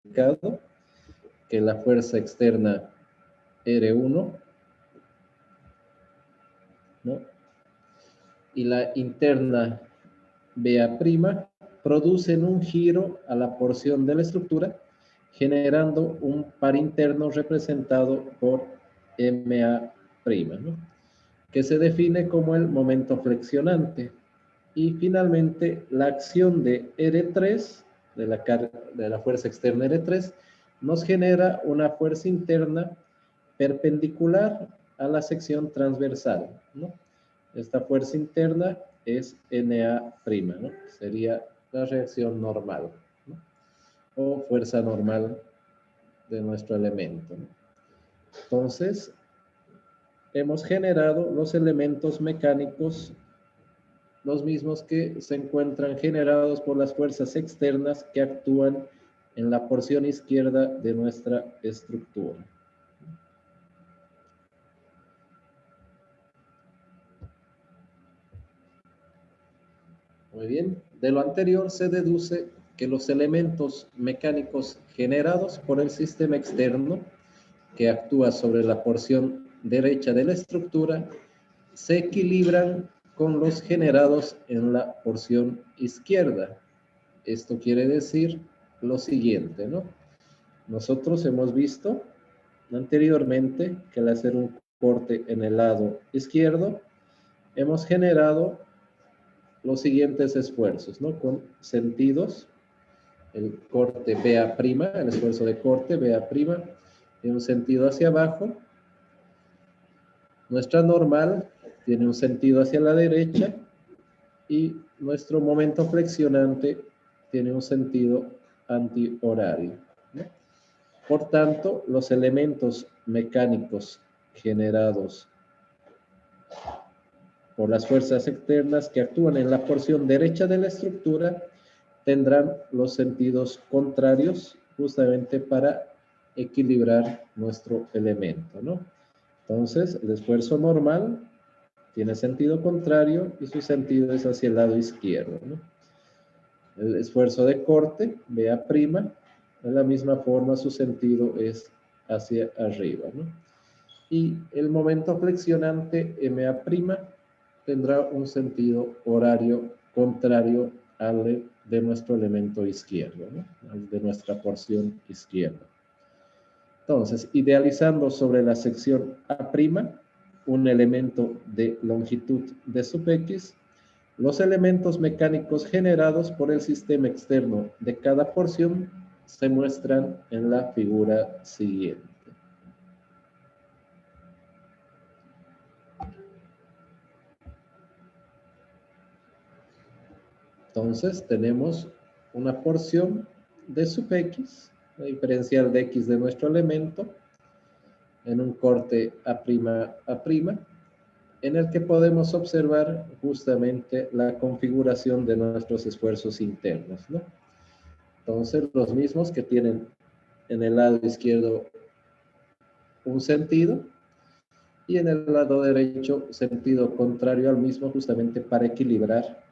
indicado que la fuerza externa R1, ¿no?, y la interna BA' producen un giro a la porción de la estructura, generando un par interno representado por MA', ¿no?, que se define como el momento flexionante. Y finalmente, la acción de R3, de la fuerza externa R3, nos genera una fuerza interna perpendicular a la sección transversal, ¿no? Esta fuerza interna es NA', ¿no? Sería la reacción normal, ¿no?, o fuerza normal de nuestro elemento, ¿no? Entonces, hemos generado los elementos mecánicos, los mismos que se encuentran generados por las fuerzas externas que actúan en la porción izquierda de nuestra estructura. Muy bien, de lo anterior se deduce que los elementos mecánicos generados por el sistema externo que actúa sobre la porción derecha de la estructura se equilibran con los generados en la porción izquierda. Esto quiere decir lo siguiente, ¿no? Nosotros hemos visto anteriormente que al hacer un corte en el lado izquierdo, hemos generado los siguientes esfuerzos, ¿no?, con sentidos. El corte BA', el esfuerzo de corte BA', tiene un sentido hacia abajo. Nuestra normal tiene un sentido hacia la derecha y nuestro momento flexionante tiene un sentido antihorario, ¿no? Por tanto, los elementos mecánicos generados por las fuerzas externas que actúan en la porción derecha de la estructura tendrán los sentidos contrarios justamente para equilibrar nuestro elemento, ¿no? Entonces, el esfuerzo normal tiene sentido contrario y su sentido es hacia el lado izquierdo, ¿no? El esfuerzo de corte, BA', de la misma forma su sentido es hacia arriba, ¿no? Y el momento flexionante, MA', tendrá un sentido horario contrario al de nuestro elemento izquierdo, ¿no?, al de nuestra porción izquierda. Entonces, idealizando sobre la sección A', un elemento de longitud D sub X, los elementos mecánicos generados por el sistema externo de cada porción se muestran en la figura siguiente. Entonces, tenemos una porción de sub X, la diferencial de X de nuestro elemento, en un corte A', en el que podemos observar justamente la configuración de nuestros esfuerzos internos, ¿no? Entonces, los mismos que tienen en el lado izquierdo un sentido y en el lado derecho sentido contrario al mismo, justamente para equilibrar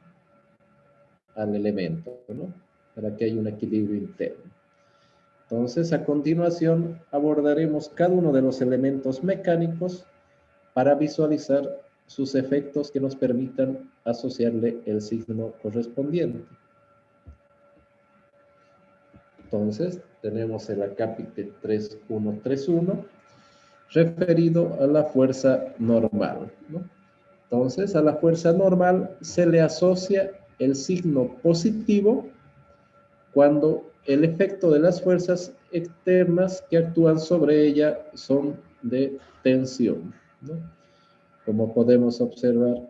al elemento, ¿no?, para que haya un equilibrio interno. Entonces, a continuación abordaremos cada uno de los elementos mecánicos para visualizar sus efectos que nos permitan asociarle el signo correspondiente. Entonces, tenemos el acápite 3131 referido a la fuerza normal, ¿no? Entonces, a la fuerza normal se le asocia el signo positivo cuando el efecto de las fuerzas externas que actúan sobre ella son de tensión, ¿no? Como podemos observar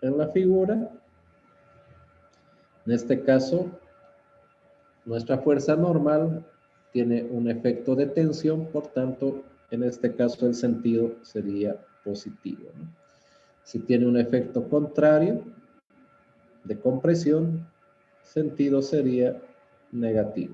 en la figura, en este caso, nuestra fuerza normal tiene un efecto de tensión, por tanto, en este caso el sentido sería positivo, ¿no? Si tiene un efecto contrario de compresión, sentido sería negativo.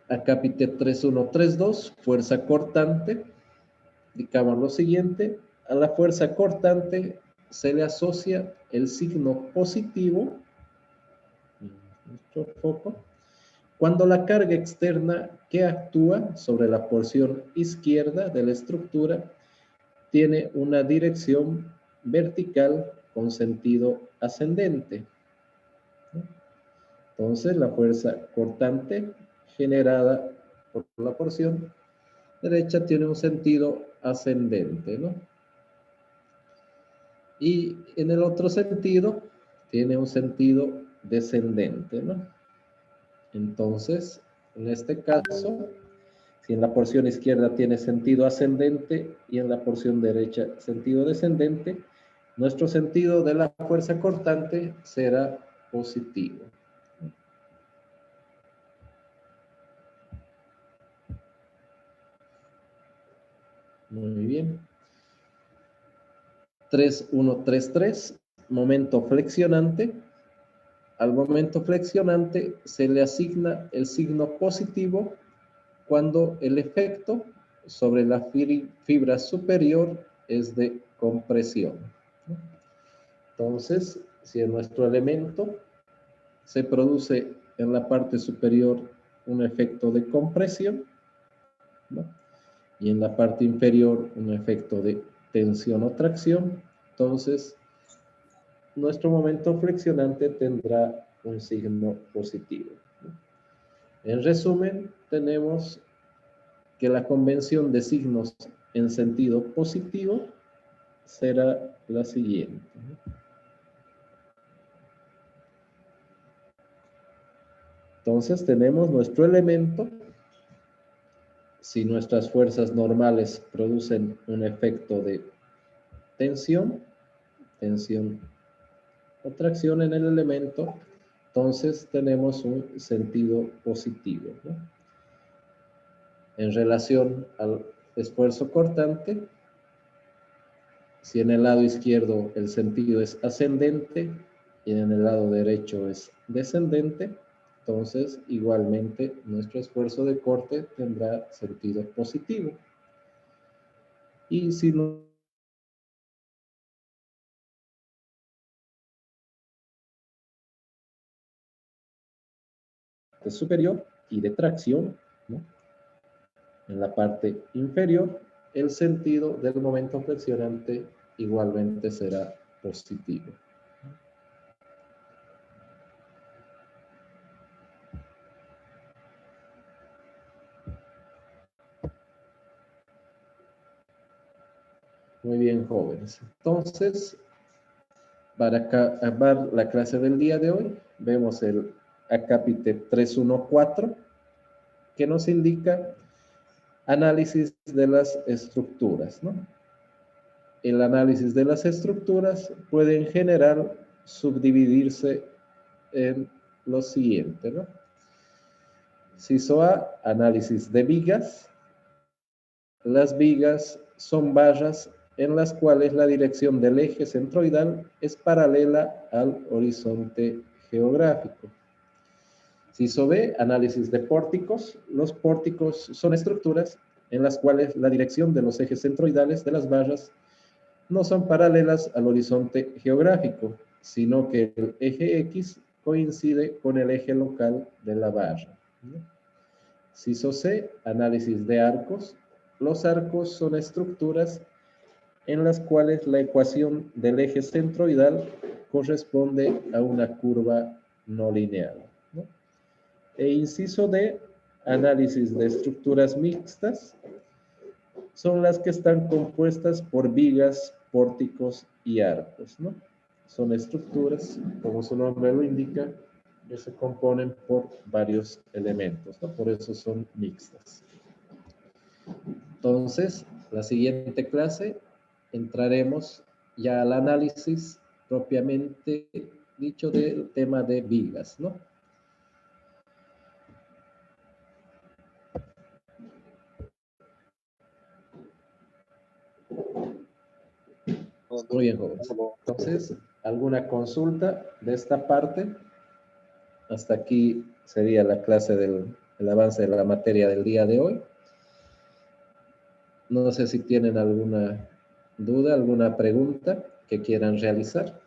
Acápite 3132, fuerza cortante. Indicamos lo siguiente: a la fuerza cortante se le asocia el signo positivo, nuestro foco, cuando la carga externa que actúa sobre la porción izquierda de la estructura tiene una dirección vertical con sentido ascendente. Entonces, la fuerza cortante generada por la porción derecha tiene un sentido ascendente, ¿no? Y en el otro sentido, tiene un sentido descendente, ¿no? Entonces, en este caso, si en la porción izquierda tiene sentido ascendente y en la porción derecha sentido descendente, nuestro sentido de la fuerza cortante será positivo. Muy bien. 3-1-3-3, momento flexionante. Al momento flexionante se le asigna el signo positivo cuando el efecto sobre la fibra superior es de compresión. Entonces, si en nuestro elemento se produce en la parte superior un efecto de compresión, ¿no? Y en la parte inferior un efecto de tensión o tracción, entonces nuestro momento flexionante tendrá un signo positivo. En resumen, tenemos que la convención de signos en sentido positivo será la siguiente. Entonces tenemos nuestro elemento. Si nuestras fuerzas normales producen un efecto de tensión o tracción en el elemento, entonces tenemos un sentido positivo, ¿no? En relación al esfuerzo cortante, si en el lado izquierdo el sentido es ascendente y en el lado derecho es descendente, entonces igualmente nuestro esfuerzo de corte tendrá sentido positivo. Y si no es superior y de tracción, ¿no? En la parte inferior, el sentido del momento flexionante igualmente será positivo. Muy bien, jóvenes. Entonces, para acabar la clase del día de hoy, vemos el acápite 314, que nos indica análisis de las estructuras, ¿no? El análisis de las estructuras puede en general subdividirse en lo siguiente, ¿no? Ciso A, análisis de vigas. Las vigas son barras en las cuales la dirección del eje centroidal es paralela al horizonte geográfico. Ciso B, análisis de pórticos. Los pórticos son estructuras en las cuales la dirección de los ejes centroidales de las barras no son paralelas al horizonte geográfico, sino que el eje X coincide con el eje local de la barra. Ciso C, análisis de arcos. Los arcos son estructuras en las cuales la ecuación del eje centroidal corresponde a una curva no lineal, ¿no? E inciso D, análisis de estructuras mixtas, son las que están compuestas por vigas, pórticos y arcos, ¿no? Son estructuras, como su nombre lo indica, que se componen por varios elementos, ¿no? Por eso son mixtas. Entonces, la siguiente clase entraremos ya al análisis propiamente dicho del tema de vigas, ¿no? Muy bien, jóvenes. Entonces, ¿alguna consulta de esta parte? Hasta aquí sería la clase del avance de la materia del día de hoy. No sé si tienen alguna duda, alguna pregunta. que quieran realizar.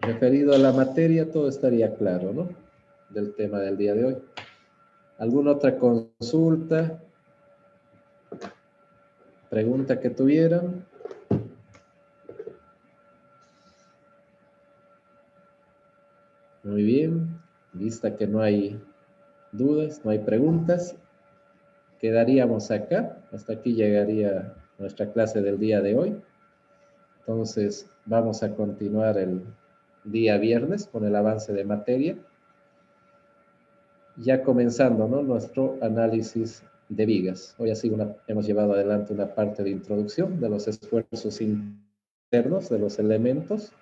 Referido a la materia, todo estaría claro, ¿no? Del tema del día de hoy. ¿Alguna otra consulta? ¿Pregunta que tuvieran? Muy bien. Vista que no hay dudas, no hay preguntas, quedaríamos acá. Hasta aquí llegaría nuestra clase del día de hoy. Entonces, vamos a continuar el día viernes con el avance de materia. Ya comenzando, ¿no?, nuestro análisis de vigas. Hoy así hemos llevado adelante una parte de introducción de los esfuerzos internos de los elementos.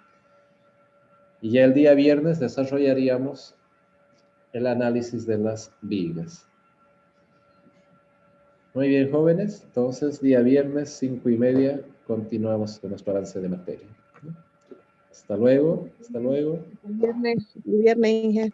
Y ya el día viernes desarrollaríamos el análisis de las vigas. Muy bien, jóvenes. Entonces, día viernes, 5:30, continuamos con nuestro avance de materia. Hasta luego. Hasta luego. Viernes, Inge.